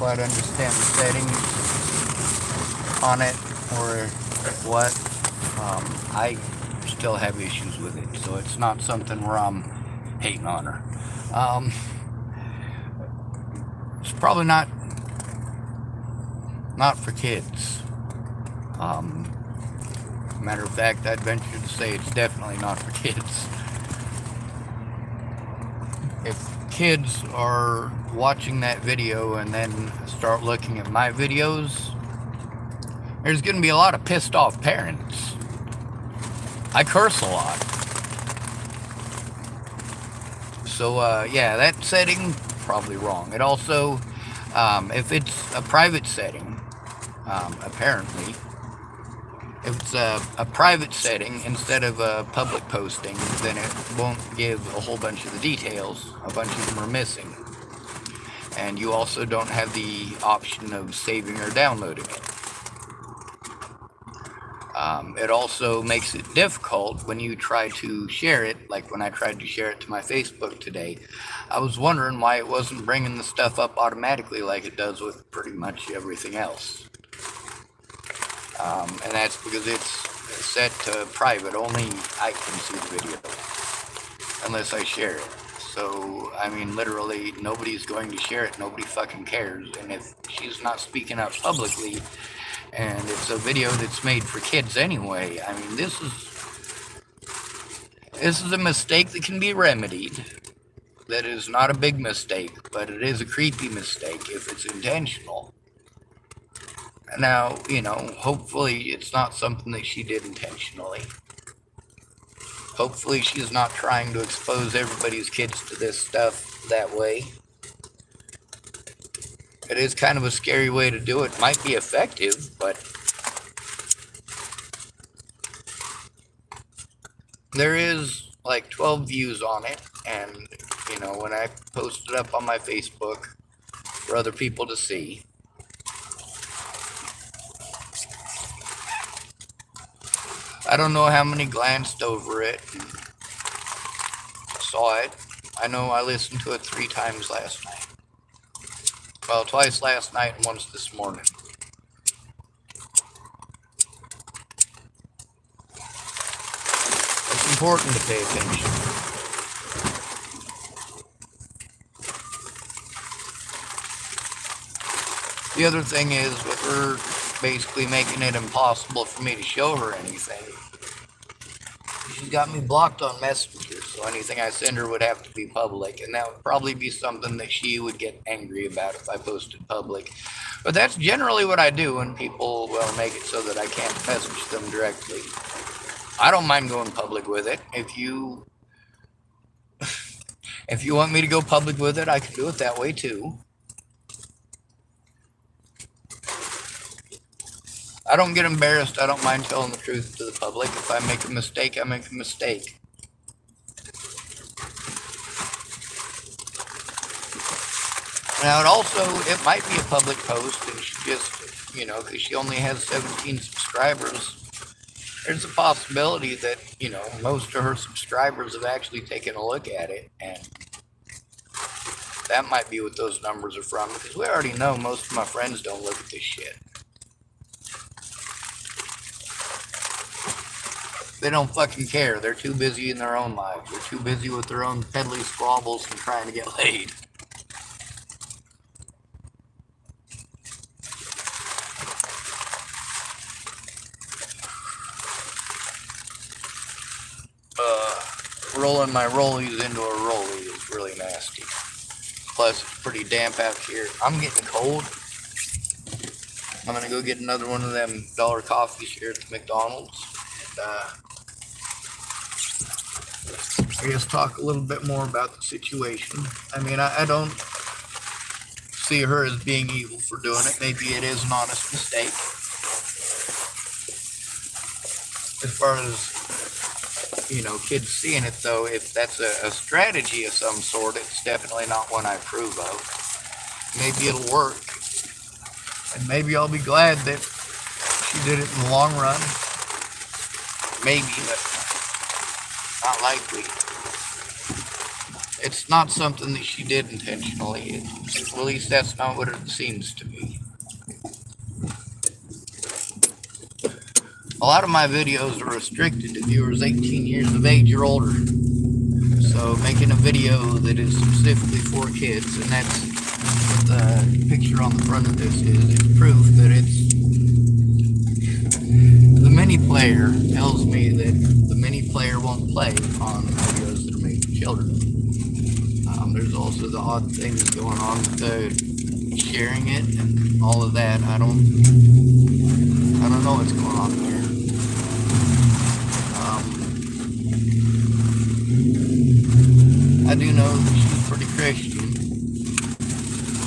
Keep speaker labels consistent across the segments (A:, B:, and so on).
A: quite understand the settings on it or what. I still have issues with it, so it's not something where I'm hating on her. Um, it's probably not for kids. Um, Matter of fact, I'd venture to say it's definitely not for kids. If kids are watching that video and then start looking at my videos, there's going to be a lot of pissed off parents. I curse a lot. So, yeah, that setting, probably wrong. It also, if it's a private setting, apparently, if it's a private setting instead of a public posting, then it won't give a whole bunch of the details. A bunch of them are missing. And you also don't have the option of saving or downloading it. It also makes it difficult when you try to share it, like when I tried to share it to my Facebook today. I was wondering why it wasn't bringing the stuff up automatically like it does with pretty much everything else. And that's because it's set to private. Only I can see the video unless I share it. So, I mean, literally, nobody's going to share it. Nobody fucking cares. And if she's not speaking up publicly, and it's a video that's made for kids anyway, I mean, this is a mistake that can be remedied. That is not a big mistake, but it is a creepy mistake if it's intentional. Now, you know, hopefully it's not something that she did intentionally. Hopefully she's not trying to expose everybody's kids to this stuff that way. It is kind of a scary way to do it. Might be effective, but there is like 12 views on it, and you know, when I post it up on my Facebook for other people to see, I don't know how many glanced over it and saw it. I know I listened to it 3 times last night. Well, twice last night and once this morning. It's important to pay attention. The other thing is, with her basically making it impossible for me to show her anything, she's got me blocked on Messenger, so anything I send her would have to be public, and that would probably be something that she would get angry about if I posted public. But that's generally what I do when people, well, make it so that I can't message them directly. I don't mind going public with it. If you want me to go public with it, I can do it that way too. I don't get embarrassed. I don't mind telling the truth to the public. If I make a mistake, I make a mistake. Now, it might be a public post, and she just, you know, because she only has 17 subscribers, there's a possibility that, you know, most of her subscribers have actually taken a look at it, and that might be what those numbers are from, because we already know most of my friends don't look at this shit. They don't fucking care. They're too busy in their own lives. They're too busy with their own peddly squabbles and trying to get laid. Rolling my rollies into a rollie is really nasty. Plus, it's pretty damp out here. I'm getting cold. I'm gonna go get another one of them dollar coffees here at the McDonald's. And I guess talk a little bit more about the situation. I mean, I don't see her as being evil for doing it. Maybe it is an honest mistake. As far as, you know, kids seeing it, though, if that's a strategy of some sort, it's definitely not one I approve of. Maybe it'll work. And maybe I'll be glad that she did it in the long run. Maybe, but not likely. It's not something that she did intentionally. At least that's not what it seems to be. A lot of my videos are restricted to viewers 18 years of age or older. So making a video that is specifically for kids, and that's what the picture on the front of this is. It's proof that it's... The mini player tells me that the mini player won't play on videos that are made for children. There's also the odd things going on with the sharing it and all of that. I don't know what's going on there. I do know that she's pretty Christian.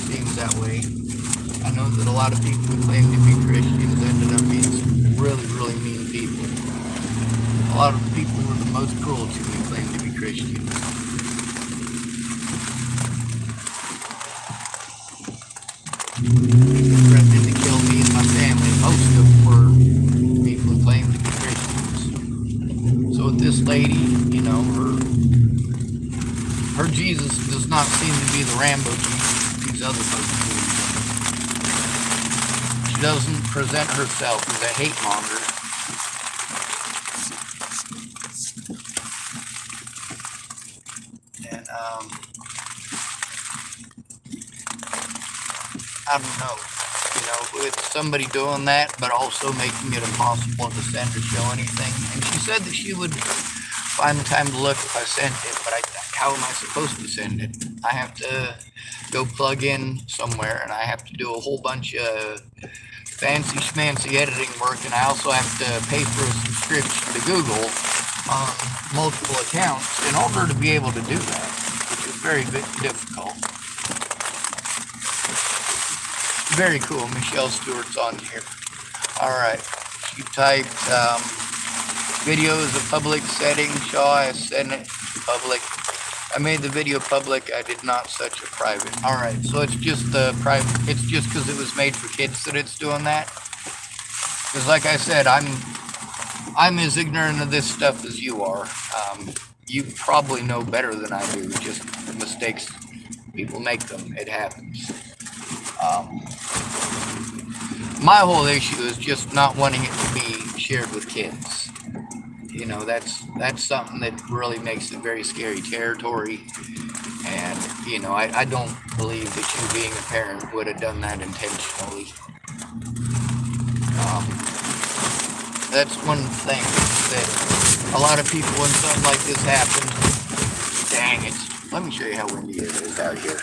A: Seems that way. I know that a lot of people who claim to be Christians ended up being some really, really mean people. A lot of people were the most cruel to me claim to be Christians. Threatening to kill me and my family. Most of them were people who claimed to be Christians. So with this lady, you know, her Jesus does not seem to be the Rambo Jesus these other folks do. She doesn't present herself as a hate monger. And I don't know, you know, with somebody doing that, but also making it impossible to send or show anything. And she said that she would find the time to look if I sent it, but how am I supposed to send it? I have to go plug in somewhere, and I have to do a whole bunch of fancy schmancy editing work, and I also have to pay for a subscription to Google on multiple accounts in order to be able to do that, which is very difficult. Very cool. Michelle Stewart's on here. Alright. She typed video is a public setting. Shall I send it to public? I made the video public. I did not set it private. Alright, so it's just the private. It's just because it was made for kids that it's doing that. Because like I said, I'm as ignorant of this stuff as you are. You probably know better than I do. Just mistakes, people make them. It happens. My whole issue is just not wanting it to be shared with kids. You know, that's something that really makes it very scary territory. And, you know, I don't believe that you being a parent would have done that intentionally. That's one thing that a lot of people, when something like this happens, dang it. Let me show you how windy it is out here.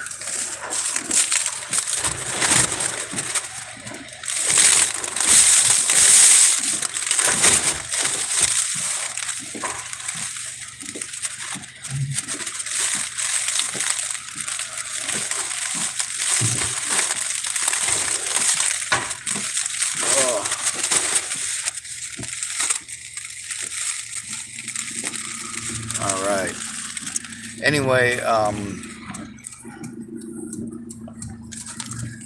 A: Alright. Anyway,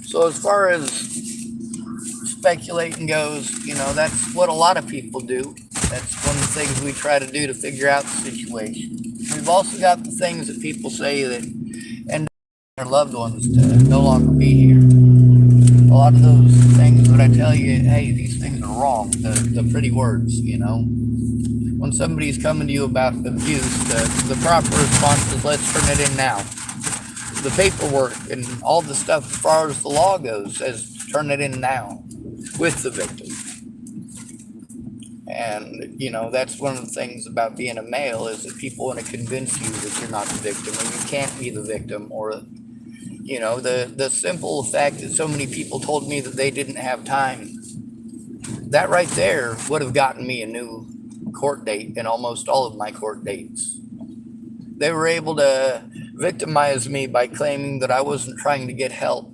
A: so as far as speculating goes, you know, that's what a lot of people do. That's one of the things we try to do to figure out the situation. We've also got the things that people say that end up their loved ones to no longer be here. A lot of those things that I tell you, hey, these things are wrong, the pretty words, you know. When somebody's coming to you about abuse, the proper response is, let's turn it in now. The paperwork and all the stuff as far as the law goes says turn it in now with the victim. And, you know, that's one of the things about being a male is that people want to convince you that you're not the victim and you can't be the victim. Or, you know, the simple fact that so many people told me that they didn't have time. That right there would have gotten me a new court date in almost all of my court dates. They were able to victimize me by claiming that I wasn't trying to get help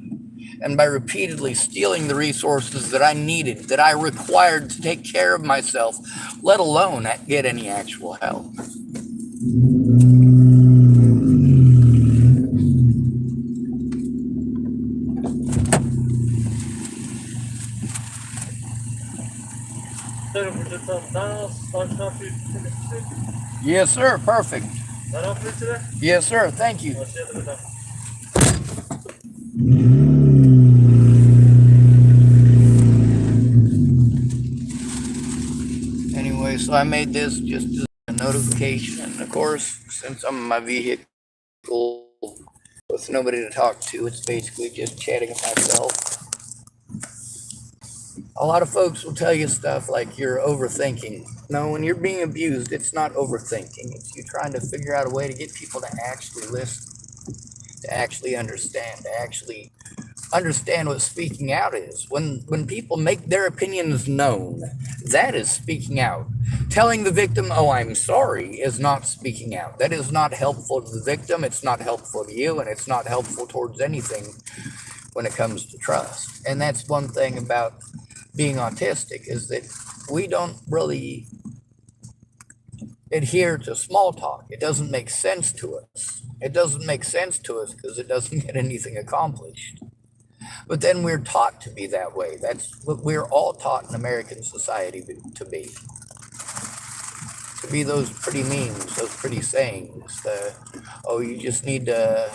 A: and by repeatedly stealing the resources that I needed, that I required to take care of myself, let alone get any actual help. Yes, sir. Perfect.
B: That all for today?
A: Yes, sir. Thank you.
B: I'll see you at the time.
A: Anyway, so I made this just as a notification, and of course, since I'm in my vehicle with nobody to talk to, it's basically just chatting with myself. A lot of folks will tell you stuff like you're overthinking. No, when you're being abused, it's not overthinking. It's you trying to figure out a way to get people to actually listen, to actually understand what speaking out is. When people make their opinions known, that is speaking out. Telling the victim, "Oh, I'm sorry," is not speaking out. That is not helpful to the victim. It's not helpful to you, and it's not helpful towards anything when it comes to trust. And that's one thing about being autistic, is that we don't really adhere to small talk. It doesn't make sense to us. It doesn't make sense to us because it doesn't get anything accomplished. But then we're taught to be that way. That's what we're all taught in American society to be. To be those pretty memes, those pretty sayings. Oh, you just need to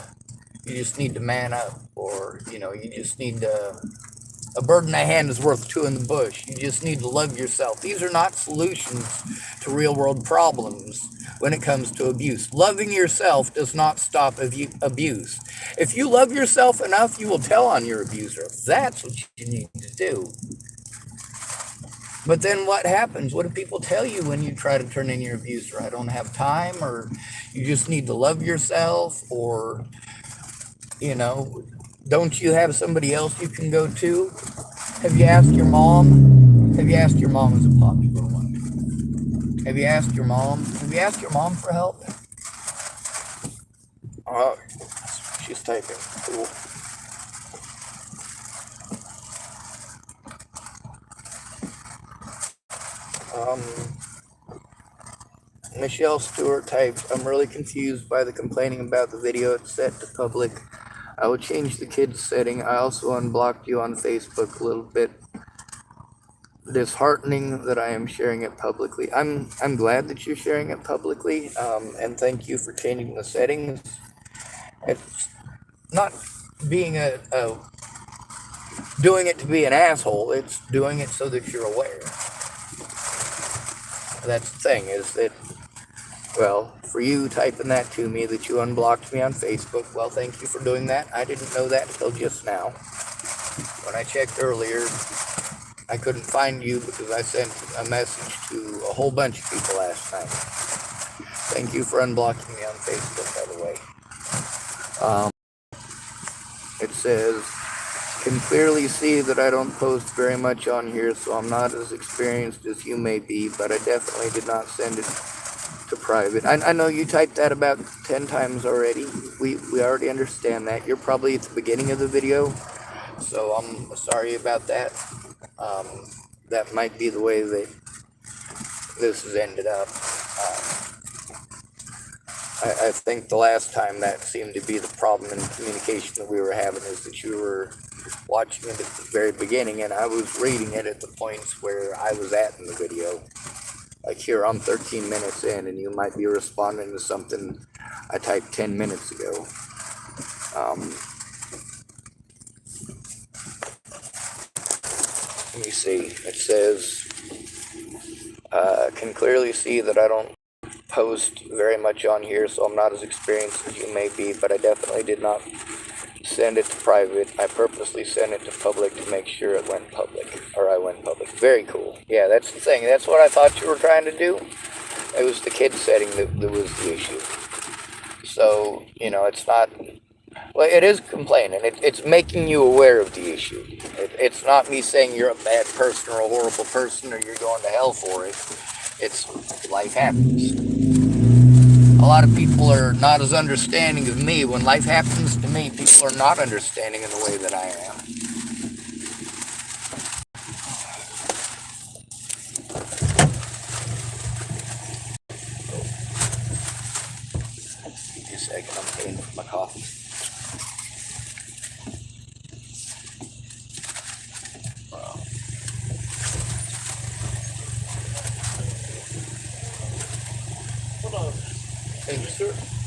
A: man up, or you just need to. A bird in the hand is worth two in the bush. You just need to love yourself. These are not solutions to real world problems when it comes to abuse. Loving yourself does not stop abuse. If you love yourself enough, you will tell on your abuser. That's what you need to do. But then what happens? What do people tell you when you try to turn in your abuser? I don't have time, or you just need to love yourself, or, don't you have somebody else you can go to? Have you asked your mom? Have you asked your mom is a popular one. Have you asked your mom? Have you asked your mom for help? Oh, she's typing. Cool. Michelle Stuart typed, "I'm really confused by the complaining about the video. It's set to public. I will change the kids setting. I also unblocked you on Facebook a little bit. Disheartening that I am sharing it publicly." I'm glad that you're sharing it publicly, and thank you for changing the settings. It's not being doing it to be an asshole. It's doing it so that you're aware. That's the thing, is that, well, for you typing that to me, that you unblocked me on Facebook, well, thank you for doing that. I didn't know that until just now. When I checked earlier, I couldn't find you because I sent a message to a whole bunch of people last night. Thank you for unblocking me on Facebook, by the way. It says, "Can clearly see that I don't post very much on here, so I'm not as experienced as you may be, but I definitely did not send it to private." I know you typed that about 10 times already. We already understand that. You're probably at the beginning of the video, so I'm sorry about that. That might be the way that this has ended up. I think the last time that seemed to be the problem in communication that we were having, is that you were watching it at the very beginning and I was reading it at the points where I was at in the video. Like here, I'm 13 minutes in and you might be responding to something I typed 10 minutes ago. Let me see. It says, "Can clearly see that I don't post very much on here, so I'm not as experienced as you may be, but I definitely did not send it to private. I purposely sent it to public to make sure it went public, or I went public." Very cool. Yeah, that's the thing. That's what I thought you were trying to do. It was the kid setting that was the issue. So, it's not... Well, it is complaining. It's making you aware of the issue. It's not me saying you're a bad person or a horrible person or you're going to hell for it. It's life happens. A lot of people are not as understanding of me. When life happens to me, people are not understanding in the way that I am. Give me a second. I'm paying for my coffee.
B: Hold on.
A: Thank you, sir.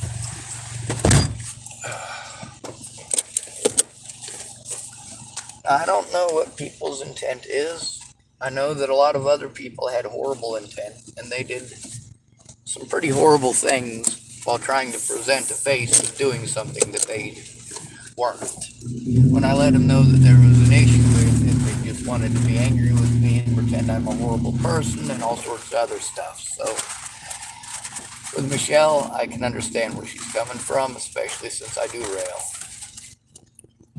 A: know what people's intent is. I know that a lot of other people had horrible intent, and they did some pretty horrible things while trying to present a face of doing something that they weren't. When I let them know that there was an issue with it, they just wanted to be angry with me and pretend I'm a horrible person and all sorts of other stuff. So with Michelle, I can understand where she's coming from, especially since I do rail.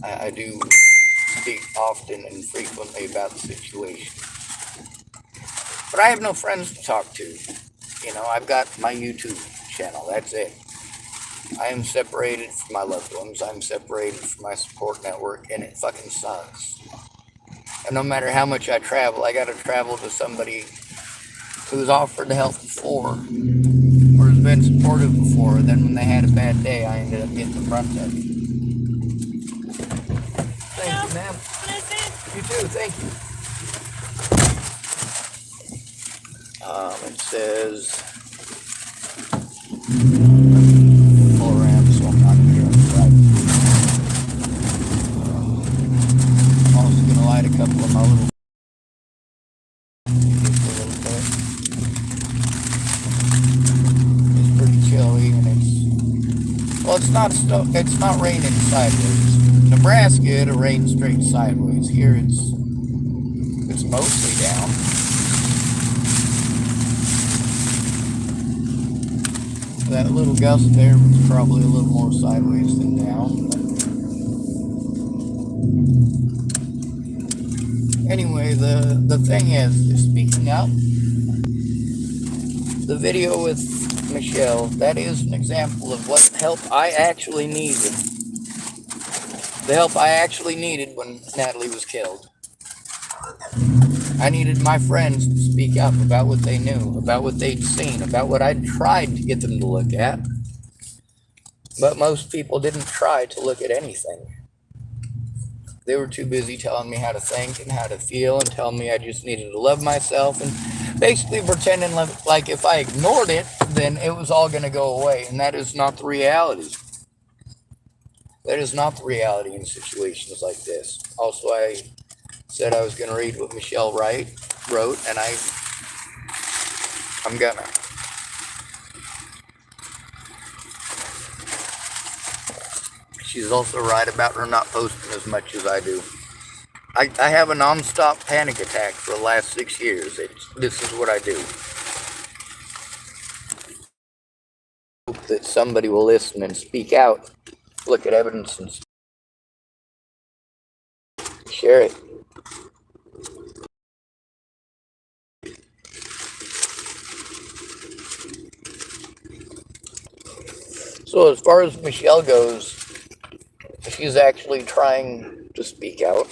A: I do speak often and frequently about the situation. But I have no friends to talk to. You know, I've got my YouTube channel, that's it. I am separated from my loved ones, I'm separated from my support network, and it fucking sucks. And no matter how much I travel, I gotta travel to somebody who's offered to help before, or has been supportive before, and then when they had a bad day, I ended up getting the brunt of it. Thank you, ma'am. You too, thank you. It says, pull around so I'm not here on the right. I'm also going to light a couple of my little, just a little bit. It's pretty chilly, and well, it's not raining sideways. Nebraska, it'll rain straight sideways. Here, it's mostly down. That little gust there was probably a little more sideways than down. Anyway, the thing is, speaking up, the video with Michelle, that is an example of what help I actually needed. The help I actually needed when Natalie was killed. I needed my friends to speak up about what they knew, about what they'd seen, about what I'd tried to get them to look at. But most people didn't try to look at anything. They were too busy telling me how to think and how to feel and telling me I just needed to love myself and basically pretending like if I ignored it, then it was all going to go away. And that is not the reality. That is not the reality in situations like this. Also, I said I was going to read what Michelle wrote, and I'm gonna. She's also right about her not posting as much as I do. I have a non-stop panic attack for the last 6 years. This is what I do. Hope that somebody will listen and speak out, look at evidence and share it. So as far as Michelle goes, she's actually trying to speak out.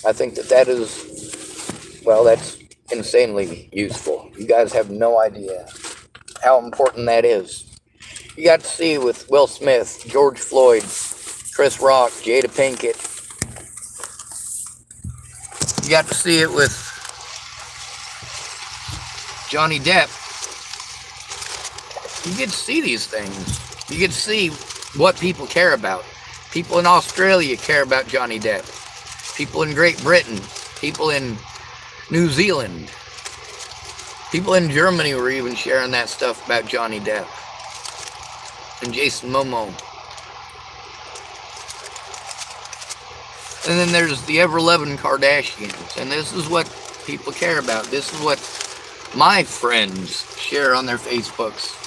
A: I think that is, well, that's insanely useful. You guys have no idea how important that is. You got to see with Will Smith, George Floyd, Chris Rock, Jada Pinkett. You got to see it with Johnny Depp. You get to see these things. You get to see what people care about. People in Australia care about Johnny Depp. People in Great Britain. People in New Zealand. People in Germany were even sharing that stuff about Johnny Depp. And Jason Momoa. And then there's the ever-loving Kardashians. And this is what people care about. This is what my friends share on their Facebooks.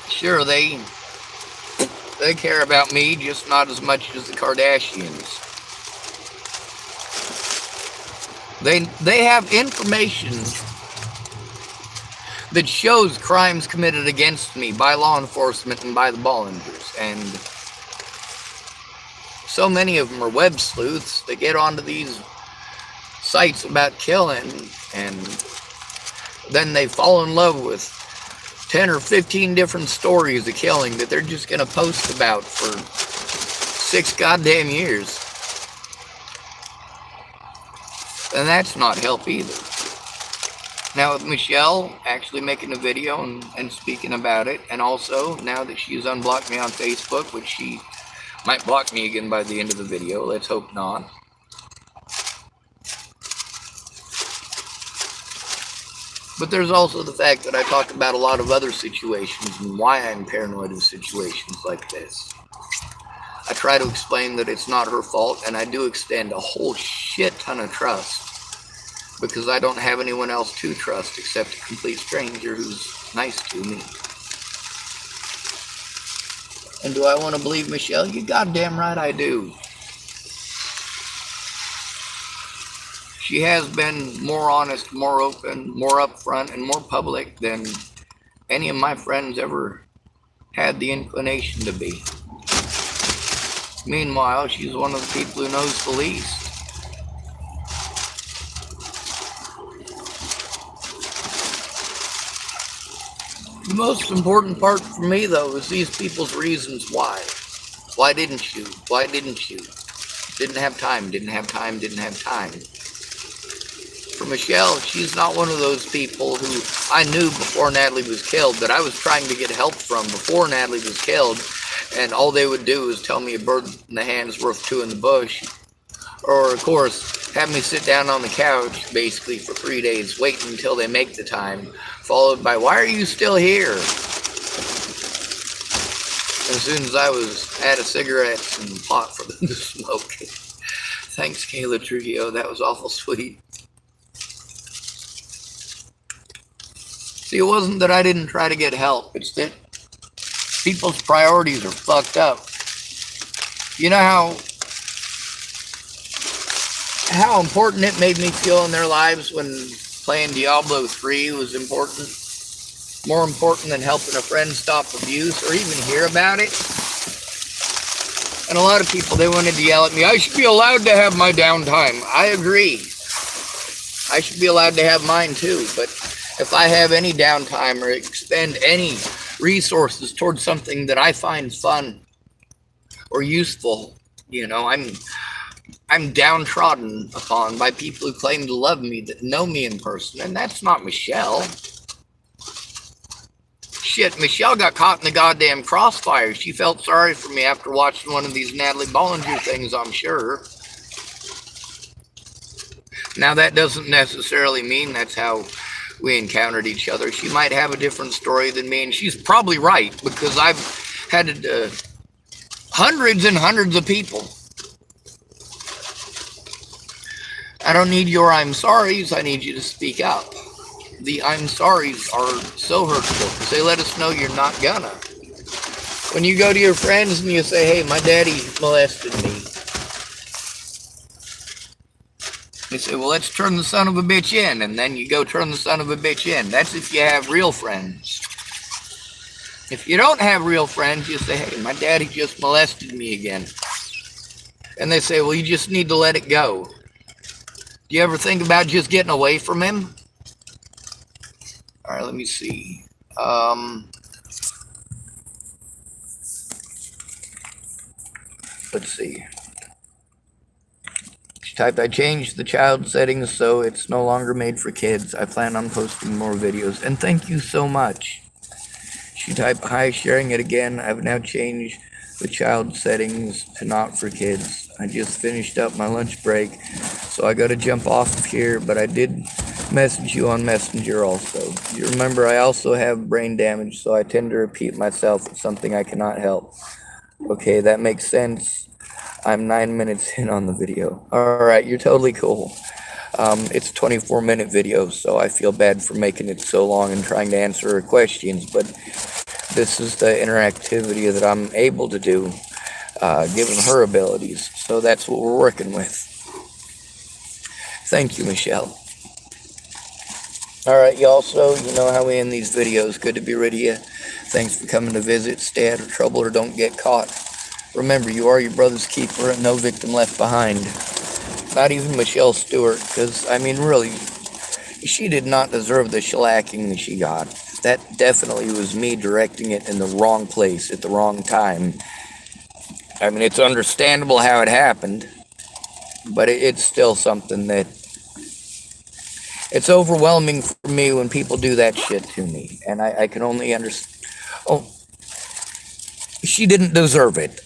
A: Sure, they care about me, just not as much as the Kardashians. They have information that shows crimes committed against me by law enforcement and by the Bollingers. And so many of them are web sleuths. They get onto these sites about killing, and then they fall in love with 10 or 15 different stories of killing that they're just going to post about for 6 goddamn years. And that's not help either. Now with Michelle actually making a video and speaking about it, and also now that she's unblocked me on Facebook, which she Might block me again by the end of the video. Let's hope not. But there's also the fact that I talk about a lot of other situations and why I'm paranoid in situations like this. I try to explain that it's not her fault, and I do extend a whole shit ton of trust because I don't have anyone else to trust except a complete stranger who's nice to me. And do I want to believe Michelle? You goddamn right I do. She has been more honest, more open, more upfront, and more public than any of my friends ever had the inclination to be. Meanwhile, she's one of the people who knows the least. The most important part for me, though, is these people's reasons why. Why didn't you? Why didn't you? Didn't have time, didn't have time, didn't have time. For Michelle, she's not one of those people who I knew before Natalie was killed, that I was trying to get help from before Natalie was killed, and all they would do is tell me a bird in the hand's worth two in the bush. Or, of course, have me sit down on the couch, basically, for 3 days, waiting until they make the time, followed by, why are you still here? As soon as I was out of cigarettes and pot for them to smoke. Thanks, Kayla Trujillo. That was awful sweet. See, it wasn't that I didn't try to get help. It's that people's priorities are fucked up. You know how important it made me feel in their lives when playing Diablo 3 was important? More important than helping a friend stop abuse or even hear about it? And a lot of people, they wanted to yell at me, I should be allowed to have my downtime. I agree. I should be allowed to have mine too, but if I have any downtime or expend any resources towards something that I find fun or useful, you know, I'm downtrodden upon by people who claim to love me, that know me in person, and that's not Michelle. Shit, Michelle got caught in the goddamn crossfire. She felt sorry for me after watching one of these Natalie Bollinger things, I'm sure. Now, that doesn't necessarily mean that's how we encountered each other. She might have a different story than me, and she's probably right, because I've had hundreds and hundreds of people. I don't need your I'm sorries, I need you to speak up. The I'm sorries are so hurtful, because they let us know you're not gonna. When you go to your friends and you say, hey, my daddy molested me, they say, well, let's turn the son of a bitch in. And then you go turn the son of a bitch in. That's if you have real friends. If you don't have real friends, you say, hey, my daddy just molested me again. And they say, well, you just need to let it go. Do you ever think about just getting away from him? All right, let me see. Let's see. Type, I changed the child settings so it's no longer made for kids. I plan on posting more videos. And thank you so much. She typed, hi, sharing it again. I've now changed the child settings to not for kids. I just finished up my lunch break, so I got to jump off of here, but I did message you on Messenger also. You remember I also have brain damage, so I tend to repeat myself. It's something I cannot help. Okay, that makes sense. I'm 9 minutes in on the video. Alright, you're totally cool. It's a 24-minute video, so I feel bad for making it so long and trying to answer her questions, but this is the interactivity that I'm able to do, given her abilities. So that's what we're working with. Thank you, Michelle. Alright, y'all, so you know how we end these videos. Good to be rid of you. Thanks for coming to visit. Stay out of trouble or don't get caught. Remember, you are your brother's keeper and no victim left behind. Not even Michelle Stuart, because, I mean, really, she did not deserve the shellacking that she got. That definitely was me directing it in the wrong place at the wrong time. I mean, it's understandable how it happened, but it's still something that... It's overwhelming for me when people do that shit to me, and I can only understand... Oh, she didn't deserve it.